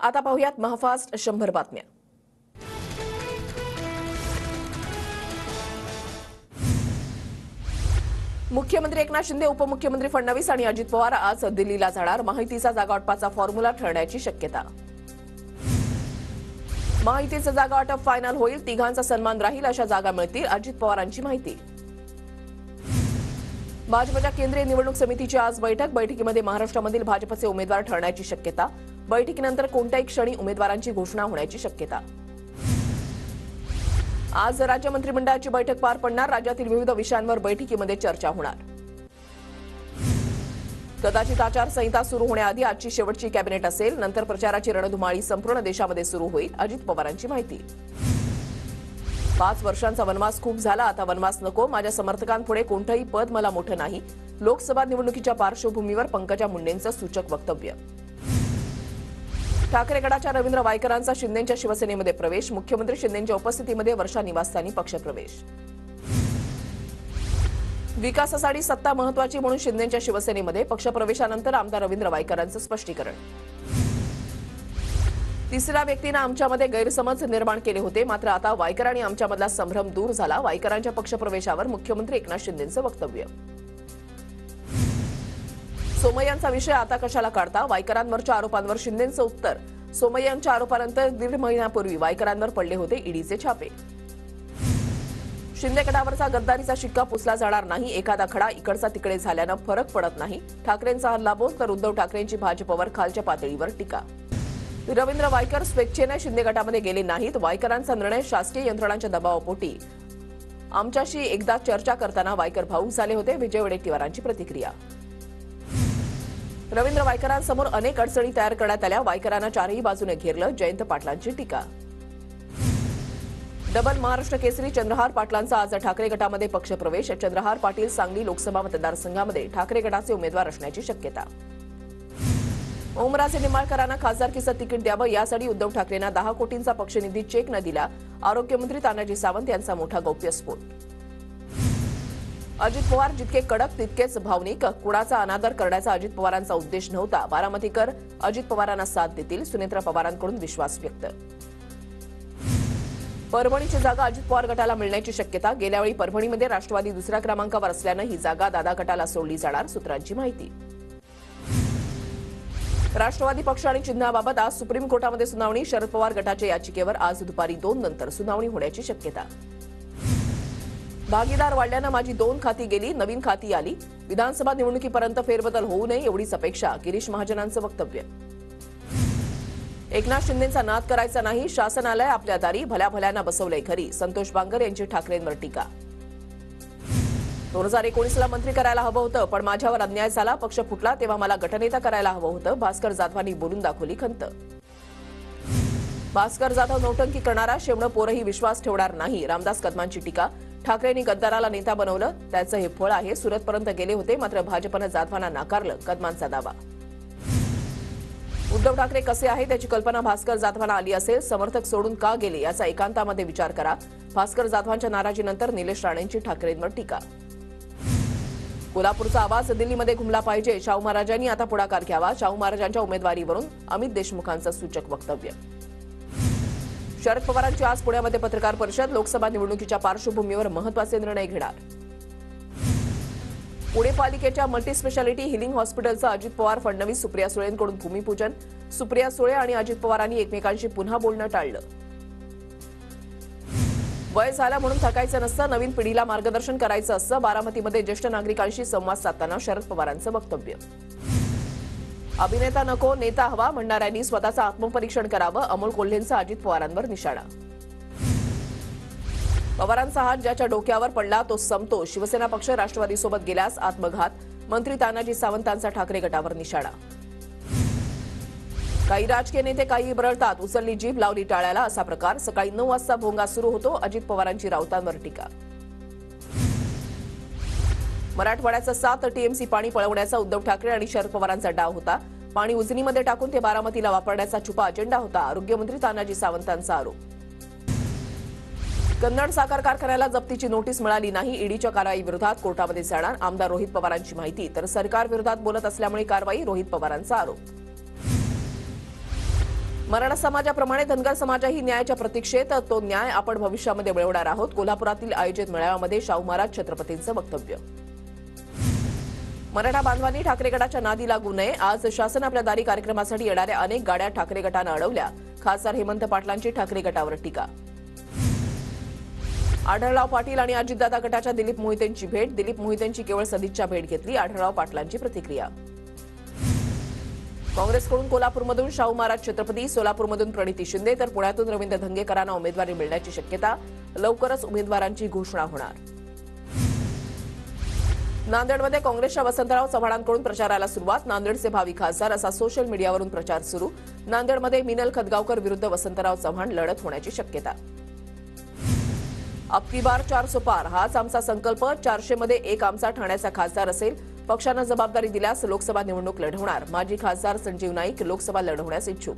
आता पाहूयात महाफास्ट 100 बातम्या। मुख्यमंत्री एकनाथ शिंदे, उपमुख्यमंत्री फडणवीस आणि अजित पवार आज दिल्लीला जाणार। माहितीचा जागावाटपाचा फॉर्म्युला ठरण्याची शक्यता। माहितीचा जागावाटप फायनल होईल, तिघांचा सन्मान राहील अशा जागा मिळतील, अजित पवारांची माहिती। भाजपच्या केंद्रीय निवडणूक समितीची आज बैठकीमध्ये महाराष्ट्रामधील भाजपचे उमेदवार ठरण्याची शक्यता। बैठकीनंतर कोणत्याही क्षणी उमेदवारांची घोषणा होण्याची शक्यता। आज राज्य मंत्रिमंडळाची बैठक पार पडणार। राज्यातील विविध विषयांवर बैठकीमध्ये चर्चा होणार। कदाचित आचारसंहिता सुरू होण्याआधी आजची शेवटची कॅबिनेट असेल, नंतर प्रचाराची रणधुमाळी संपूर्ण देशामध्ये सुरू होईल, अजित पवारांची माहिती। 5 वर्षांचा वनवास खूप झाला, आता वनवास नको, माझ्या समर्थकांपुढे कोणतंही पद मला मोठं नाही। लोकसभा निवडणुकीच्या पार्श्वभूमीवर पंकजा मुंडेंचं सूचक वक्तव्य। ठाकरे गटाच्या रवींद्र वायकरांचा शिंदेंच्या शिवसेनेमध्ये प्रवेश। मुख्यमंत्री शिंदेंच्या उपस्थितीमध्ये वर्षा निवासस्थानी पक्षप्रवेश। विकासासाठी सत्ता महत्वाची म्हणून शिंदेंच्या शिवसेनेमध्ये पक्षप्रवेशानंतर आमदार रवींद्र वायकरांचं स्पष्टीकरण। तिसऱ्या व्यक्तीने आमच्यामध्ये गैरसमज निर्माण केले होते, मात्र आता वायकर आणि आमच्यामधला संभ्रम दूर झाला। वायकरांच्या पक्षप्रवेशावर मुख्यमंत्री एकनाथ शिंदेंचं वक्तव्य। सोमय्यांचा विषय आता कशाला काढता? वायकरांवरच्या आरोपांवर शिंदेंचं उत्तर। सोमय्यांच्या आरोपानंतर 1.5 महिन्यापूर्वी वायकरांवर पडले होते ईडीचे छापे। शिंदे गटावरचा गद्दारीचा शिक्का पुसला जाणार नाही, एखादा खडा इकडचा तिकडे झाल्यानं फरक पडत नाही। ठाकरेंचा हल्लाबोल, तर उद्धव ठाकरेंची भाजपवर खालच्या पातळीवर टीका। रवींद्र वायकर स्वेच्छेने शिंदे गटामध्ये गेले नाहीत, वायकरांचा निर्णय शासकीय यंत्रणांच्या दबावापोटी। आमच्याशी एकदा चर्चा करताना वायकर भाऊक झाले होते, विजय वडेट्टीवारांची प्रतिक्रिया। रवींद्र वायकरांसमोर अनेक अडचणी तयार करण्यात आल्या, वायकरांना चारही बाजूने घेरलं, जयंत पाटलांची टीका। डबल महाराष्ट्र केसरी चंद्रहार पाटलांचा आज ठाकरे गटामध्ये पक्षप्रवेश। चंद्रहार पाटील सांगली लोकसभा मतदारसंघामध्ये ठाकरे गटाचे उमेदवार असण्याची शक्यता। ओमराजे निंबाळकरांना खासदारकीचं तिकीट द्यावं, यासाठी उद्धव ठाकरेंना 10 कोटींचा पक्षनिधी चेक न दिला, आरोग्यमंत्री तानाजी सावंत यांचा मोठा गौप्यस्फोट। अजित पवार जितके कडक तितकेच भावनिक, कुणाचा अनादर करण्याचा अजित पवारांचा उद्देश नव्हता। बारामतीकर अजित पवारांना साथ देतील, सुनेत्रा पवारांकडून विश्वास व्यक्त। परभणीची जागा अजित पवार गटाला मिळण्याची शक्यता। गेल्यावेळी परभणीमध्ये राष्ट्रवादी दुसऱ्या क्रमांकावर असल्यानं ही जागा दादा गटाला सोडली जाणार, सूत्रांची माहिती। राष्ट्रवादी पक्ष आणि चिन्हाबाबत आज सुप्रीम कोर्टामध्ये सुनावणी। शरद पवार गटाच्या याचिकेवर आज दुपारी 2 नंतर सुनावणी होण्याची शक्यता। भागीदार वाढल्यानं माझी 2 खाती गेली, नवीन खाती आली। विधानसभा निवडणुकीपर्यंत फेरबदल होऊ नये एवढीच अपेक्षा, गिरीश महाजनांचं वक्तव्य। एकनाथ शिंदेंचा नाद करायचा नाही, शासनालय आपल्या दारी, भल्या भल्यांना बसवलंय घरी, संतोष बांगर यांची ठाकरेंवर टीका। 2019ला मंत्री करायला हवं होतं, पण माझ्यावर अन्याय झाला, पक्ष फुटला तेव्हा मला गटनेता करायला हवं होतं, भास्कर जाधवांनी बोलून दाखवली खंत। भास्कर जाधव नौटंकी करणारा, शेवण पोरही विश्वास ठेवणार नाही, रामदास कदमांची टीका। ठाकरेंनी गद्दाराला नेता बनवलं, त्याचं हे फळ आहे। सुरतपर्यंत गेले होते, मात्र भाजपनं जाधवांना नाकारलं, कदमांचा दावा। उद्धव ठाकरे कसे आहे त्याची कल्पना भास्कर जाधवांना आली असेल, समर्थक सोडून का गेले याचा एकांतामध्ये विचार करा। भास्कर जाधवांच्या नाराजीनंतर निलेश राणेंची ठाकरेंवर टीका। कोल्हापूरचा आवाज दिल्लीमध्ये घुमला पाहिजे, शाहू महाराजांनी आता पुढाकार घ्यावा, शाहू महाराजांच्या उमेदवारीवरून अमित देशमुखांचं सूचक वक्तव्य। शरद पवारांची आज पुण्यामध्ये पत्रकार परिषद, लोकसभा निवडणुकीच्या पार्श्वभूमीवर महत्त्वाचे निर्णय घेणार। पुणे पालिकेच्या मल्टीस्पेशालिटी हिलिंग हॉस्पिटलचं अजित पवार, फडणवीस, सुप्रिया सुळेंकडून भूमिपूजन। सुप्रिया सुळे आणि अजित पवारांनी एकमेकांशी पुन्हा बोलणं टाळलं। वय झालं म्हणून थकायचं नसतं, नवीन पिढीला मार्गदर्शन करायचं असतं, बारामतीमध्ये ज्येष्ठ नागरिकांशी संवाद साधताना शरद पवारांचं वक्तव्य। अभिनेता नको नेता हवा म्हणणाऱ्यांनी स्वतःचं आत्मपरीक्षण करावं, अमोल कोल्हेंचा अजित पवारांवर निशाणा। पवारांचा हात ज्याच्या डोक्यावर पडला तो संपतो, शिवसेना पक्ष राष्ट्रवादीसोबत गेल्यास आत्मघात, मंत्री तानाजी सावंतांचा ठाकरे गटावर निशाणा। काही राजकीय नेते काही बरळतात, उचलली जीभ लावली टाळ्याला, असा प्रकार। सकाळी 9 वाजता भोंगा सुरू होतो, अजित पवारांची राऊतांवर टीका। मराठवाड्याचा 7 टीएमसी पाणी पळवण्याचा उद्धव ठाकरे आणि शरद पवारांचा डाव होता, पाणी उजनीमध्ये टाकून ते बारामतीला वापरण्याचा छुपा अजेंडा होता, आरोग्यमंत्री तानाजी सावंतांचा आरोप। कन्नड साखर कारखान्याला जप्तीची नोटीस मिळाली नाही, ईडीच्या कारवाईविरोधात कोर्टामध्ये जाणार, आमदार रोहित पवारांची माहिती। तर सरकार विरोधात बोलत असल्यामुळे कारवाई, रोहित पवारांचा आरोप। मराठा समाजाप्रमाणे धनगर समाजही न्यायाच्या प्रतीक्षेत, तो न्याय आपण भविष्यामध्ये मिळवणार आहोत. कोल्हापुरातील आयोजित मेळाव्यामध्ये शाहू महाराज छत्रपतींचं वक्तव्य. मराठा बांधवांनी ठाकरे गटाच्या नादी लागू नये. आज शासन आपल्या दारी कार्यक्रमासाठी येणाऱ्या अनेक गाड्या ठाकरे गटानं अडवल्या. खासदार हेमंत पाटलांची ठाकरे गटावर टीका. आढळराव पाटील आणि अजितदादा गटाच्या दिलीप मोहितेंची भेट. दिलीप मोहितेंची केवळ सदिच्छा भेट घेतली. आढळराव पाटलांची प्रतिक्रिया. काँग्रेसकडून कोल्हापूरमधून शाहू महाराज छत्रपती, सोलापूरमधून प्रणिती शिंदे तर पुण्यातून रवींद्र धंगेकरांना उमेदवारी मिळण्याची शक्यता. लवकरच उमेदवारांची घोषणा होणार. नांदेडमध्ये काँग्रेसच्या वसंतराव चव्हाणांकडून प्रचाराला सुरुवात. नांदेडचे भावी खासदार असा सोशल मीडियावरून प्रचार सुरू. नांदेडमध्ये मिनल खदगावकर विरुद्ध वसंतराव चव्हाण लढत होण्याची शक्यता. अब की बार 400 पार हाच आमचा संकल्प. 400 मध्ये एक आमचा ठाण्याचा खासदार असेल. पक्षानं जबाबदारी दिल्यास लोकसभा निवडणूक लढवणार. माजी खासदार संजीव नाईक लोकसभा लढवण्यास इच्छुक.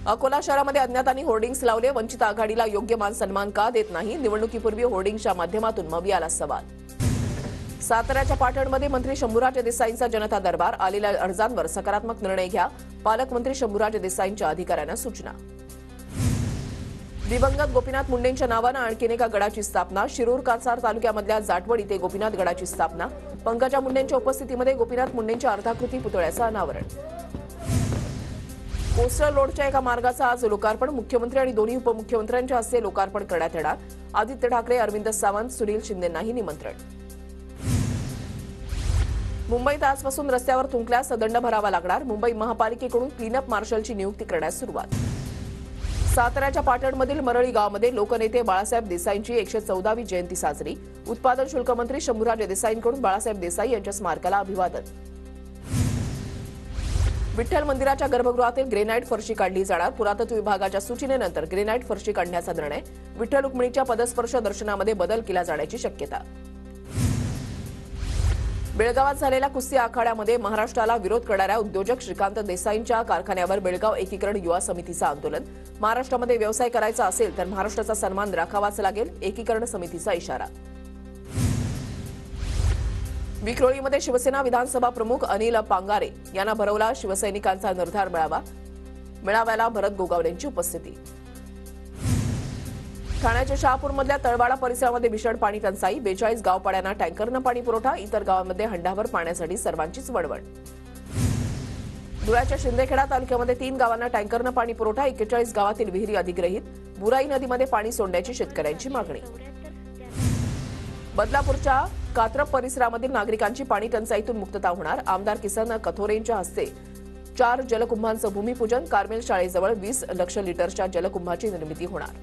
अकोला शहरामध्ये अज्ञातांनी होर्डिंग्स लावले. वंचित आघाडीला योग्य मान सन्मान का देत नाही? निवडणुकीपूर्वी होर्डिंग्सच्या माध्यमातून मवियाला सवाल. साताऱ्याच्या पाटणमध्ये मंत्री शंभूराज देसाईंचा जनता दरबार. आलेल्या अर्जांवर सकारात्मक निर्णय घ्या. पालकमंत्री शंभूराज देसाईंच्या अधिकाऱ्यांना सूचना. दिवंगत गोपीनाथ मुंडेंच्या नावानं आणखीन एका गडाची स्थापना. शिरूर कासार तालुक्यामधल्या जाटवड इथे गोपीनाथ गडाची स्थापना. पंकजा मुंडेंच्या उपस्थितीमध्ये गोपीनाथ मुंडेंच्या अर्धाकृती पुतळ्याचं अनावरण. कोस्टल रोडच्या एका मार्गाचं आज लोकार्पण. मुख्यमंत्री आणि दोन्ही उपमुख्यमंत्र्यांच्या हस्ते लोकार्पण करण्यात येणार. आदित्य ठाकरे, अरविंद सावंत, सुनील शिंदेंनाही निमंत्रण. मुंबईत आजपासून रस्त्यावर थुंकल्यास दंड भरावा लागणार. मुंबई महापालिकेकडून क्लीनअप मार्शलची नियुक्ती करण्यास सुरुवात. साताऱ्याच्या पाटणमधील मरळी गावामध्ये लोकनेते बाळासाहेब देसाईंची 114वी जयंती साजरी. उत्पादन शुल्क मंत्री शंभूराज देसाईंकडून बाळासाहेब देसाई यांच्या स्मारकाला अभिवादन. विठ्ठल मंदिराच्या गर्भगृहातील ग्रेनाइट फरशी काढली जाणार. पुरातत्व विभागाच्या सूचनेनंतर ग्रेनाइट फरशी काढण्याचा निर्णय. विठ्ठल रुक्मिणीच्या पदस्पर्श दर्शनामध्ये बदल केला जाण्याची शक्यता. बेळगावात झालेल्या कुस्ती आखाड्यामध्ये महाराष्ट्राला विरोध करणाऱ्या उद्योजक श्रीकांत देसाईंच्या कारखान्यावर बेळगाव एकीकरण युवा समितीचं आंदोलन. महाराष्ट्रामध्ये व्यवसाय करायचा असेल तर महाराष्ट्राचा सन्मान राखावाच लागेल. एकीकरण समितीचा इशारा. विक्रोळीमध्ये शिवसेना विधानसभा प्रमुख अनिल पांगारे यांना भरवला शिवसैनिकांचा निर्धार मेळावा. मेळाव्याला भरत गोगावलेंची उपस्थिती. ठाण्याच्या शहापूरमधल्या तळवाडा परिसरामध्ये भीषण पाणी टंचाई. 42 गावपाड्यांना टँकरनं पाणी पुरवठा. इतर गावांमध्ये हंडाभर पाण्यासाठी सर्वांचीच वळवळ. धुळ्याच्या शिंदेखेडा तालुक्यामध्ये 3 गावांना टँकरनं पाणी पुरवठा. 41 गावातील विहिरी अधिग्रहित. बुराई नदीमध्ये पाणी सोडण्याची शेतकऱ्यांची मागणी. बदलापूरच्या कात्रप परिसरामधील नागरिकांची पाणी टंचाईतून मुक्तता होणार. आमदार किसन कथोरेंच्या हस्ते 4 जलकुंभांचं भूमिपूजन. कार्मेल शाळेजवळ 20 लक्ष लिटरच्या जलकुंभाची निर्मिती होणार.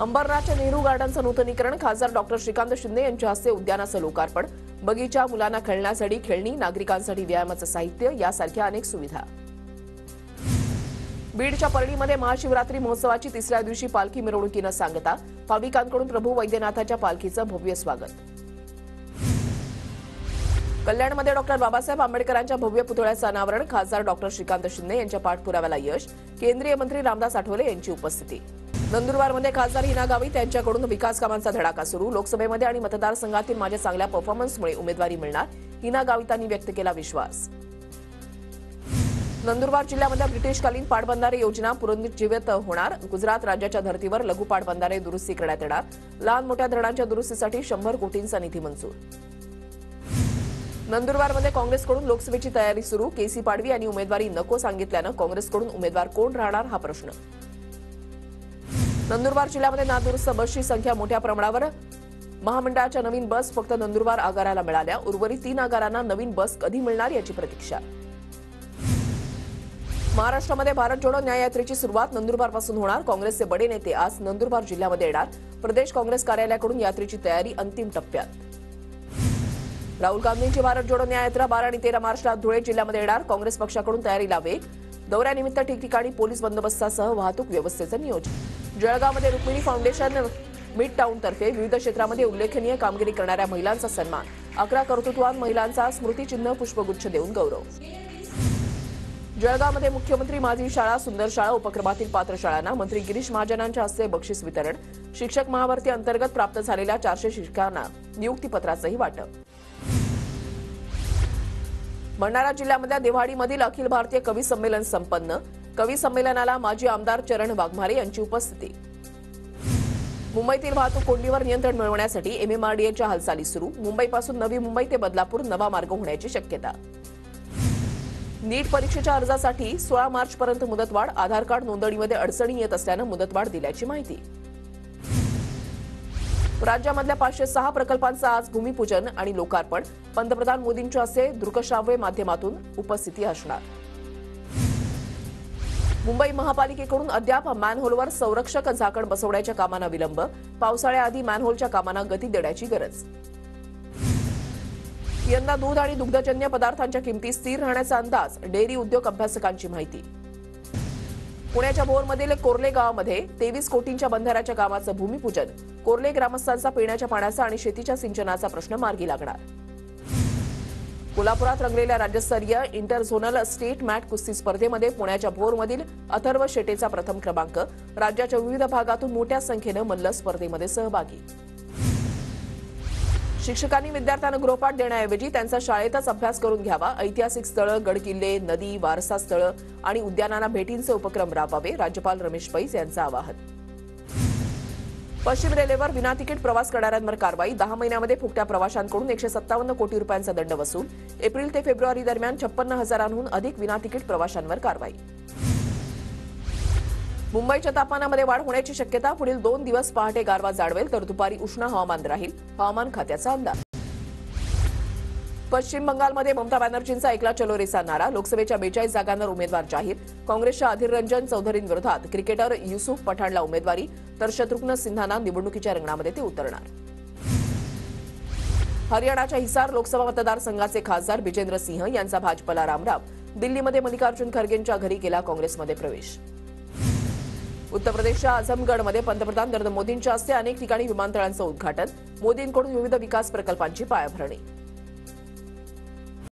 अंबरनाथच्या नेहरू गार्डनचं नूतनीकरण. खासदार डॉक्टर श्रीकांत शिंदे यांच्या हस्ते उद्यानाचं लोकार्पण. बगीचा, मुलांना खेळण्यासाठी खेळणी, नागरिकांसाठी व्यायामाचं साहित्य यासारख्या अनेक सुविधा. बीडच्या परळीमध्ये महाशिवरात्री महोत्सवाची 3ऱ्या दिवशी पालखी मिरवणुकीनं सांगता. भाविकांकडून प्रभू वैद्यनाथाच्या पालखीचं भव्य स्वागत. कल्याणमध्ये डॉक्टर बाबासाहेब आंबेडकरांच्या भव्य पुतळ्याचं अनावरण. खासदार डॉक्टर श्रीकांत शिंदे यांच्या पाठपुराव्याला यश. केंद्रीय मंत्री रामदास आठवले यांची उपस्थिती. नंदुरबारमध्ये खासदार हिना गावित यांच्याकडून विकास कामांचा धडाका सुरू. लोकसभेमध्ये आणि मतदारसंघातील माझ्या चांगल्या परफॉर्मन्समुळे उमेदवारी मिळणार. हिना गावितांनी व्यक्त केला विश्वास. नंदुरबार जिल्ह्यामध्ये ब्रिटिशकालीन पाटबंधारे योजना पुनरुज्जीवित होणार. गुजरात राज्याच्या धर्तीवर लघु पाटबंधारे दुरुस्ती करण्यात येणार. लहान मोठ्या धरणांच्या दुरुस्तीसाठी 100 कोटींचा निधी मंजूर. नंदुरबारमध्ये काँग्रेसकडून लोकसभेची तयारी सुरू. केसी पाडवी यांनी उमेदवारी नको सांगितल्यानं काँग्रेसकडून उमेदवार कोण राहणार हा प्रश्न. नंदुरबार जिल्ह्यामध्ये नादुरुस्त बसची संख्या मोठ्या प्रमाणावर. महामंडळाच्या नवीन बस फक्त नंदुरबार आगाराला मिळाल्या. उर्वरित 3 आगारांना नवीन बस कधी मिळणार याची प्रतीक्षा. महाराष्ट्रामध्ये भारत जोडो न्याययात्रेची सुरुवात नंदुरबारपासून होणार. काँग्रेसचे बडे नेते आज नंदुरबार जिल्ह्यामध्ये येणार. प्रदेश काँग्रेस कार्यालयाकडून यात्रेची तयारी अंतिम टप्प्यात. राहुल गांधींची भारत जोडो न्याययात्रा 12 आणि 13 मार्चला धुळे जिल्ह्यामध्ये येणार. काँग्रेस पक्षाकडून तयारीला वेग. दौऱ्यानिमित्त ठिकठिकाणी पोलीस बंदोबस्तासह वाहतूक व्यवस्थेचं नियोजन. जळगावमध्ये रुक्मिणी फाउंडेशन मिड टाउनतर्फे विविध क्षेत्रामध्ये उल्लेखनीय कामगिरी करणाऱ्या महिलांचा सन्मान. 11 कर्तृत्ववान महिलांचा स्मृतिचिन्ह पुष्पगुच्छ देऊन गौरव. जळगावमध्ये मुख्यमंत्री माझी शाळा सुंदर शाळा उपक्रमातील पात्र शाळांना मंत्री गिरीश महाजनांच्या हस्ते बक्षीस वितरण. शिक्षक महाभरती अंतर्गत प्राप्त झालेल्या 400 शिक्षकांना नियुक्तीपत्राचंही वाटप. भंडारा जिल्ह्यामधल्या देव्हाडीमधील अखिल भारतीय कवी संमेलन संपन्न. कवी संमेलनाला माजी आमदार चरण वाघमारे यांची उपस्थिती. मुंबईतील वाहतूक कोंडीवर नियंत्रण मिळवण्यासाठी एमएमआरडीएच्या हालचाली सुरू. मुंबईपासून नवी मुंबई ते बदलापूर नवा मार्ग होण्याची शक्यता. नीट परीक्षेच्या अर्जासाठी 16 मार्चपर्यंत मुदतवाढ. आधार कार्ड नोंदणीमध्ये अडचणी येत असल्यानं मुदतवाढ दिल्याची माहिती. राज्यामधल्या 506 प्रकल्पांचं आज भूमिपूजन आणि लोकार्पण. पंतप्रधान मोदींच्या हस्ते दृकश्राव्य माध्यमातून उपस्थिती असणार. मुंबई महापालिकेकडून अद्याप मॅनहोलवर संरक्षक झाकण बसवण्याच्या कामांना विलंब. पावसाळ्याआधी मॅनहोलच्या कामांना गती देण्याची गरज. यंदा दूध आणि दुग्धजन्य पदार्थांच्या किमती स्थिर राहण्याचा अंदाज. डेअरी उद्योग अभ्यासकांची माहिती. पुण्याच्या भोरमधील कोर्ले गावामध्ये 23 कोटींच्या बंधाऱ्याच्या कामाचं भूमिपूजन. कोर्ले ग्रामस्थांचा पिण्याच्या पाण्याचा आणि शेतीच्या सिंचनाचा प्रश्न मार्गी लागणार. कोल्हापुरात रंगलेल्या राज्यस्तरीय इंटरझोनल स्टेट मॅट कुस्ती स्पर्धेमध्ये पुण्याच्या भोरमधील अथर्व शेटेचा प्रथम क्रमांक. राज्याच्या विविध भागातून मोठ्या संख्येनं मल्ल स्पर्धेमध्ये सहभागी. शिक्षकांनी विद्यार्थ्यांना गृहपाठ देण्याऐवजी त्यांचा शाळेतच अभ्यास करून घ्यावा. ऐतिहासिक स्थळं, गडकिल्ले, नदी, वारसा स्थळं आणि उद्यानांना भेटींचे उपक्रम राबवावे. राज्यपाल रमेश बैस यांचं आवाहन. पश्चिम रेल्वेवर विनातिकीट प्रवास करणाऱ्यांवर कारवाई. 10 महिन्यामध्ये फुकट्या प्रवाशांकडून 157 कोटी रुपयांचा दंड वसूल. एप्रिल ते फेब्रुवारी दरम्यान 56,000हून अधिक विनातिकीट प्रवाशांवर कारवाई. मुंबईच्या तापमानामध्ये वाढ होण्याची शक्यता. पुढील 2 दिवस पहाटे गारवा जाणवेल तर दुपारी उष्ण हवामान राहील. हवामान खात्याचा अंदाज. पश्चिम बंगालमध्ये ममता बॅनर्जींचा एकला चलो रेचा नारा. लोकसभेच्या 42 जागांवर उमेदवार जाहीर. काँग्रेसच्या अधीर रंजन चौधरींविरोधात क्रिकेटर युसुफ पठाणला उमेदवारी तर शत्रुघ्न सिन्हाना निवडणुकीच्या रिंगणामध्ये ते उतरणार. हरियाणाच्या हिसार लोकसभा मतदारसंघाचे खासदार बिजेंद्र सिंह यांचा भाजपला रामराम. दिल्लीमध्ये मल्लिकार्जुन खरगेंच्या घरी केला काँग्रेसमध्ये प्रवेश. उत्तर प्रदेशच्या आझमगडमध्ये पंतप्रधान नरेंद्र मोदींच्या हस्ते अनेक ठिकाणी विमानतळांचं उद्घाटन. मोदींकडून विविध विकास प्रकल्पांची पायाभरणी.